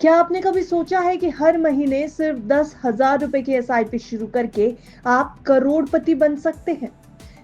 क्या आपने कभी सोचा है कि हर महीने सिर्फ 10,000 रुपए की एसआईपी शुरू करके आप करोड़पति बन सकते हैं?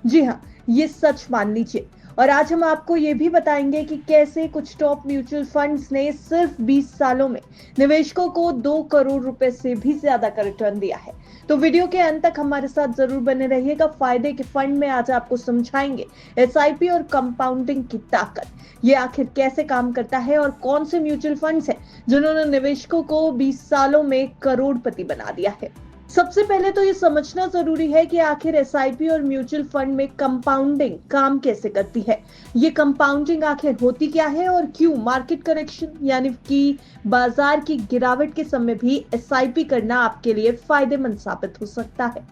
जी हाँ, ये सच मान लीजिए। और आज हम आपको ये भी बताएंगे कि कैसे कुछ टॉप म्यूचुअल फंड्स ने सिर्फ 20 सालों में निवेशकों को 2 करोड़ रुपए से भी ज्यादा का रिटर्न दिया है। तो वीडियो के अंत तक हमारे साथ जरूर बने रहिएगा। फायदे के फंड में आज आपको समझाएंगे एसआईपी और कंपाउंडिंग की ताकत, ये आखिर कैसे काम करता है और कौन से म्यूचुअल फंड्स हैं जिन्होंने निवेशकों को 20 सालों में करोड़पति बना दिया है। सबसे पहले तो ये समझना जरूरी है कि आखिर एसआईपी और म्यूचुअल फंड में कंपाउंडिंग काम कैसे करती है। ये कंपाउंडिंग आखिर होती क्या है और क्यों मार्केट करेक्शन यानी कि बाजार की गिरावट के समय भी एसआईपी करना आपके लिए फायदेमंद साबित हो सकता है।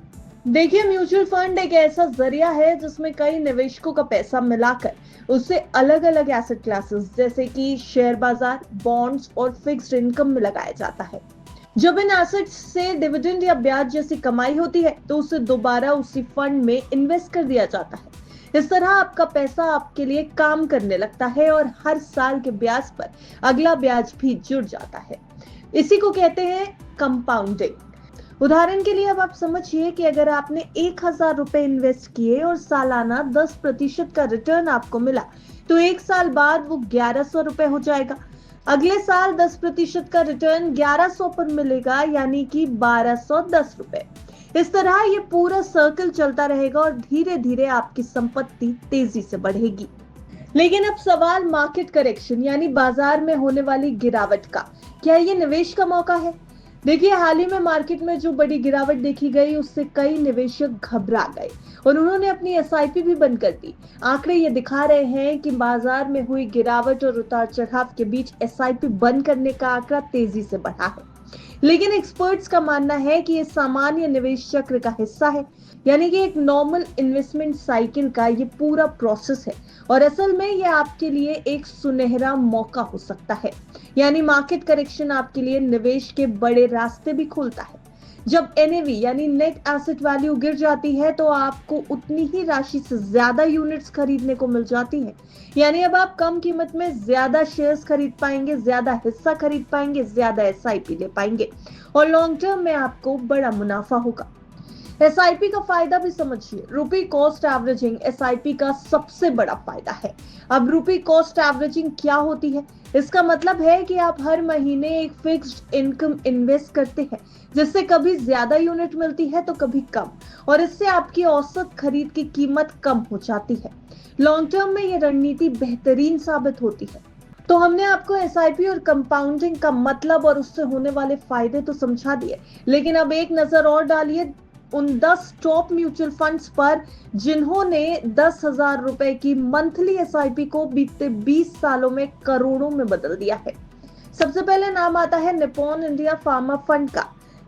देखिए, म्यूचुअल फंड एक ऐसा जरिया है जिसमें कई निवेशकों का पैसा मिलाकर उसे अलग अलग एसेट क्लासेस जैसे कि शेयर बाजार, बॉन्ड्स और फिक्स्ड इनकम में लगाया जाता है। जब इन एसेट्स से डिविडेंड या ब्याज जैसी कमाई होती है तो उसे दोबारा उसी फंड में इन्वेस्ट कर दिया जाता है। इस तरह आपका पैसा आपके लिए काम करने लगता है और हर साल के ब्याज पर अगला ब्याज भी जुड़ जाता है। इसी को कहते हैं कंपाउंडिंग। उदाहरण के लिए अब आप समझिए कि अगर आपने 1,000 रुपए इन्वेस्ट किए और सालाना 10% का रिटर्न आपको मिला तो एक साल बाद वो 1,100 रुपए हो जाएगा। अगले साल 10% का रिटर्न 1,100 पर मिलेगा यानी कि 1,210 रुपए। इस तरह ये पूरा सर्कल चलता रहेगा और धीरे धीरे आपकी संपत्ति तेजी से बढ़ेगी। लेकिन अब सवाल मार्केट करेक्शन यानी बाजार में होने वाली गिरावट का, क्या ये निवेश का मौका है? देखिए, हाल ही में मार्केट में जो बड़ी गिरावट देखी गई उससे कई निवेशक घबरा गए और उन्होंने अपनी एसआईपी भी बंद कर दी। आंकड़े ये दिखा रहे हैं कि बाजार में हुई गिरावट और उतार चढ़ाव के बीच एसआईपी बंद करने का आंकड़ा तेजी से बढ़ा है। लेकिन एक्सपर्ट्स का मानना है कि ये सामान्य निवेश चक्र का हिस्सा है, यानी कि एक नॉर्मल इन्वेस्टमेंट साइकिल का ये पूरा प्रोसेस है और असल में ये आपके लिए एक सुनहरा मौका हो सकता है। यानी मार्केट करेक्शन आपके लिए निवेश के बड़े रास्ते भी खोलता है। जब एनएवी यानी नेट एसेट वैल्यू गिर जाती है तो आपको उतनी ही राशि से ज्यादा यूनिट्स खरीदने को मिल जाती है। यानी अब आप कम कीमत में ज्यादा शेयर्स खरीद पाएंगे, ज्यादा हिस्सा खरीद पाएंगे, ज्यादा एसआईपी ले पाएंगे और लॉन्ग टर्म में आपको बड़ा मुनाफा होगा। एसआईपी का फायदा भी समझिए। रुपी कॉस्ट एवरेजिंग एसआईपी का सबसे बड़ा फायदा है। अब रुपी कॉस्ट एवरेजिंग क्या होती है? इसका मतलब है कि आप हर महीने एक फिक्स्ड इनकम इन्वेस्ट करते हैं जिससे कभी ज्यादा यूनिट मिलती है तो कभी कम, और इससे आपकी औसत खरीद की कीमत कम हो जाती है। लॉन्ग टर्म में ये रणनीति बेहतरीन साबित होती है। तो हमने आपको एसआईपी और कंपाउंडिंग का मतलब और उससे होने वाले फायदे तो समझा दिए, लेकिन अब एक नजर और डालिए उन 10 टॉप म्यूचुअल फंड्स पर जिन्होंने 10,000 रुपए की मंथली एसआईपी को बीते 20 सालों में करोड़ों में बदल दिया है। सबसे पहले नाम आता है निप्पॉन इंडिया फार्मा फंड का।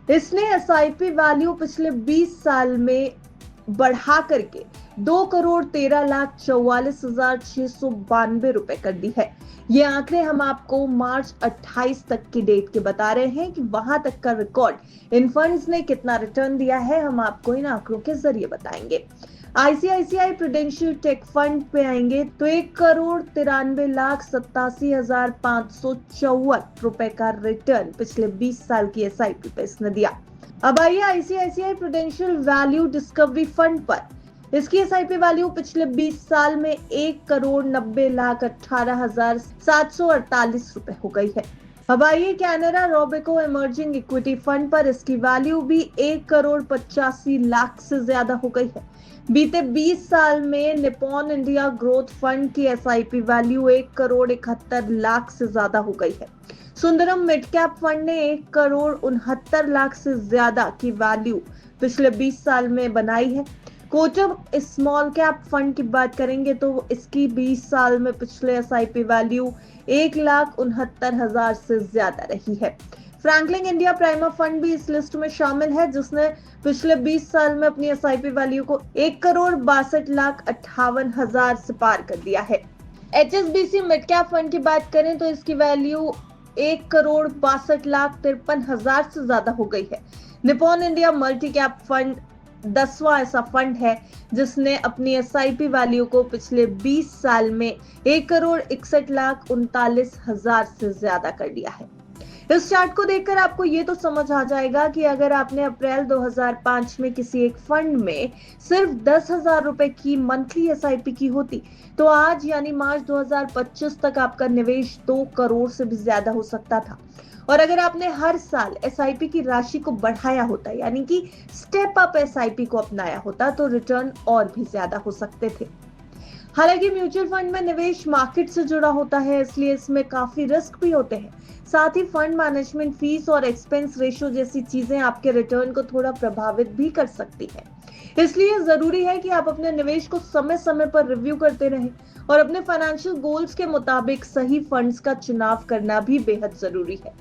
इसने एसआईपी वैल्यू पिछले 20 साल में बढ़ा करके 2,13,44,692 रुपए कर दी है। ये आंकड़े हम आपको मार्च 28 तक की डेट के बता रहे हैं कि वहां तक का रिकॉर्ड इन फंड्स ने कितना रिटर्न दिया है, हम आपको इन आंकड़ों के जरिए बताएंगे। आईसीआईसीआई प्रूडेंशियल टेक फंड पे आएंगे तो 1,93,87,554 रुपए का रिटर्न पिछले 20 साल की एसआईपी पे इसने दिया। अब आइए ICICI prudential value discovery fund पर। इसकी एसआईपी वैल्यू पिछले 20 साल में 1,90,18,748 रुपए हो गई है। अब आइए Canara Robeco emerging equity fund पर। इसकी वैल्यू भी 1,85,00,000 से ज्यादा हो गई है। बीते 20 साल में निप्पॉन इंडिया ग्रोथ फंड की एसआईपी वैल्यू 1,71,00,000 से ज्यादा हो गई है। सुंदरम मिड कैप फंड ने 1,69,00,000 से ज्यादा की वैल्यू पिछले 20 साल में बनाई है। कोटक स्मॉल कैप फंड की बात करेंगे तो इसकी 20 साल में पिछले एसआईपी वैल्यू 1,69,000 से ज्यादा रही है। फ्रैंकलिन इंडिया प्राइमा फंड भी इस लिस्ट में शामिल है जिसने पिछले 20 साल में अपनी एसआईपी वैल्यू को 1,62,58,000 से पार कर दिया है। एचएसबीसी मिड कैप फंड की बात करें तो इसकी वैल्यू 1,62,53,000 से ज्यादा हो गई है। Nippon India multi cap fund 10वां ऐसा फंड है जिसने अपनी एसआईपी वैल्यू को पिछले 20 साल में 1,61,39,000 से ज्यादा कर दिया है। इस चार्ट को देखकर आपको ये तो समझ आ जाएगा कि अगर आपने अप्रैल 2005 में किसी एक फंड में सिर्फ 10,000 रुपए की मंथली एसआईपी की होती, तो आज यानी मार्च 2025 तक आपका निवेश 2 करोड़ से भी ज्यादा हो सकता था। और अगर आपने हर साल एसआईपी की राशि को बढ़ाया होता, यानी कि स्टेप अप एसआईपी को अपनाया होता, तो रिटर्न और भी ज्यादा हो सकते थे। हालांकि म्यूचुअल फंड में निवेश मार्केट से जुड़ा होता है, इसलिए इसमें काफी रिस्क भी होते हैं। साथ ही फंड मैनेजमेंट फीस और एक्सपेंस रेशियो जैसी चीजें आपके रिटर्न को थोड़ा प्रभावित भी कर सकती है। इसलिए जरूरी है कि आप अपने निवेश को समय समय पर रिव्यू करते रहें और अपने फाइनेंशियल गोल्स के मुताबिक सही फंड्स का चुनाव करना भी बेहद जरूरी है।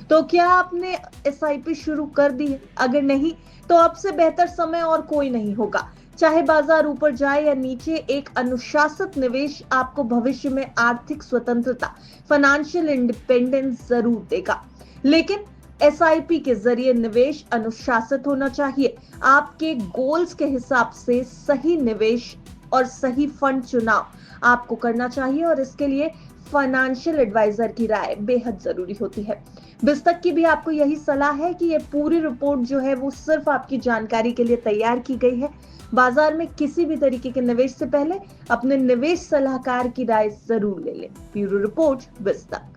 तो क्या आपने एसआईपी शुरू कर दी है? अगर नहीं, तो अब से बेहतर समय और कोई नहीं होगा। चाहे बाजार ऊपर जाए या नीचे, एक अनुशासित निवेश आपको भविष्य में आर्थिक स्वतंत्रता, फाइनेंशियल इंडिपेंडेंस जरूर देगा। लेकिन एसआईपी के जरिए निवेश अनुशासित होना चाहिए। आपके गोल्स के हिसाब से सही निवेश और सही फंड चुनाव आपको करना चाहिए, और इसके लिए फाइनेंशियल एडवाइजर की राय बेहद जरूरी होती है। बिस्तक की भी आपको यही सलाह है कि ये पूरी रिपोर्ट जो है वो सिर्फ आपकी जानकारी के लिए तैयार की गई है। बाजार में किसी भी तरीके के निवेश से पहले अपने निवेश सलाहकार की राय जरूर ले लें। Bureau report, बिस्तक।